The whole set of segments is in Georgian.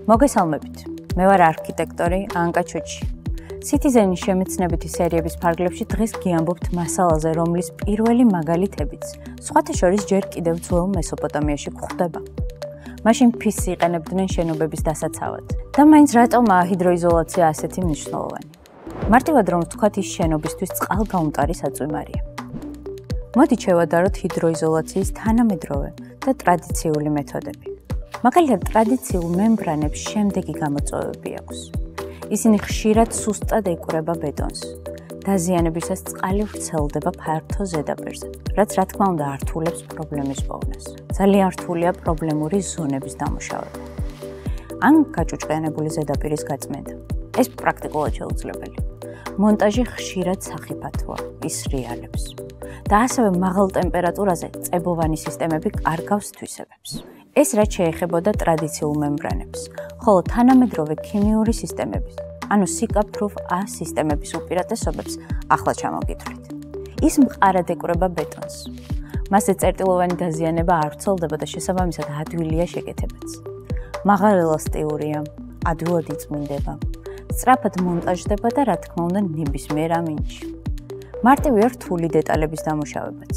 მოგესალმებით. მე ვარ არქიტექტორი ანკა ჩუჩი. Citizen-ის შემეცნებითი სერიების ფარგლებში დღეს გიამბობთ მასალაზე, რომლის პირველი მაგალითებიც სხვათა შორის ჯერ კიდევ ძველ მესოპოტამიაში გვხვდება. მაშინ ფისს იყენებდნენ შენობების დასაცავად. და მაინც რატომაა ჰიდროიზოლაცია ასეთი მნიშვნელოვანი? მარტივად რომ ვთქვათ, ის შენობისთვის წყალგაუმტარი საწვიმარია. მოდით შევადაროთ ჰიდროიზოლაციის თანამედროვე და ტრადიციული მეთოდები. მაგალითად, ტრადიციულ მემბრანებს შემდეგი გამოწვევები აქვს. ისინი ხშირად სუსტად ეკვრება ბეტონს. დაზიანებისას წყალი ვრცელდება ფართო ზედაპირზე, რაც რა თქმა უნდა ართულებს პრობლემის პოვნას. ძალიან რთულია პრობლემური ზონების დამუშავება. ან გაჭუჭყიანებული ზედაპირის გაწმენდა. ეს პრაქტიკულად შეუძლებელი. მონტაჟი ხშირად სახიფათოა, ისრიალებს. და ასევე მაღალ ტემპერატურაზე წებოვანი სისტემები კარგავს თვისებებს. ეს რაც შეეხებოდა ტრადიციულ მემბრანებს, ხოლო თანამედროვე ქიმიური სისტემების, ანუ SICA-Proof A სისტემების უპირატესობებს ახლა ჩამოგითვლით. ის მყარად ეკვრება ბეტონს. მასზე წერტილოვანი დაზიანება არ ვრცელდება და შესაბამისად ადვილია შეკეთებაც. მაღალ ელასტიურია, ადვილად იწმინდება, სწრაფად მონტაჟდება და რა თქმა უნდა ნებისმიერ ამინჯში. მარტივია რთული დეტალების დამუშავებაც.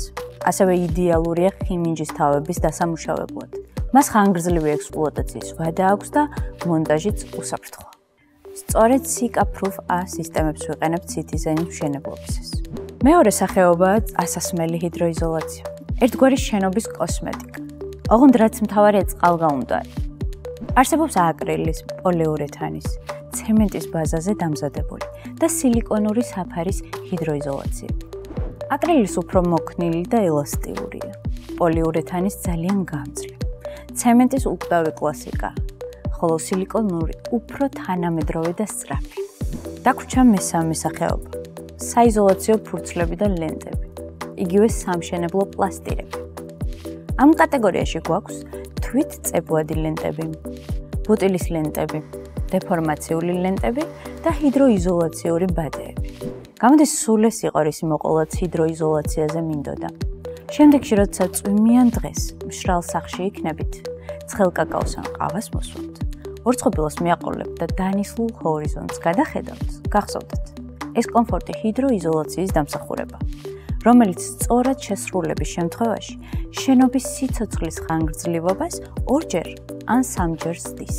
ასევე იდეალურია ხიმინჯის თავების დასამუშავებლად. მას ხანგრძლივი ექსპლუატაციის ვადა აქვს და მონტაჟიც უსაფრთხოა. სწორედ SICA-Proof A სისტემებს ვიყენებთ Citizen-ის მშენებლობისას. მეორე სახეობაა ასასმელი ჰიდროიზოლაცია. ერთგვარი შენობის კოსმეტიკა. ოღონდ რაც მთავარია წყალგაუმტარი. არსებობს აკრილის, პოლიურეთანის, ცემენტის ბაზაზე დამზადებული და სილიკონური საფარის ჰიდროიზოლაციები. აკრილის უფრო მოქნილი და ელასტიურია. პოლიურეთანის ძალიან გამძლე. ცემენტის უკვდავი კლასიკა, ხოლო სილიკონური უფრო თანამედროვე და სწრაფი. დაგვრჩა მესამე სახეობა. საიზოლაციო ფურცლები და ლენტები. იგივე სამშენებლო პლასტირები. ამ კატეგორიაში გვაქვს თვით წებუადი ლენტები, ბუტილის ლენტები, დეფორმაციული ლენტები და ჰიდროიზოლაციური ბადეები. გამოდის სულ ეს იყო რისი მოყოლაც ჰიდროიზოლაციაზე მინდოდა. შემდეგში, როცა წვიმიან დღეს, მშრალ სახლში იქნებით, ცხელ კაკაოს ან ყავას მოსვამთ. ორწყობილას მიაყოლებთ და დანისლულ ჰორიზონტს გადახედავთ, გახსოვდეთ. ეს კომფორტი ჰიდროიზოლაციის დამსახურება, რომელიც სწორად შესრულების შემთხვევაში შენობის სიცოცხლის ხანგრძლივობას ორჯერ ან სამჯერ ზრდის.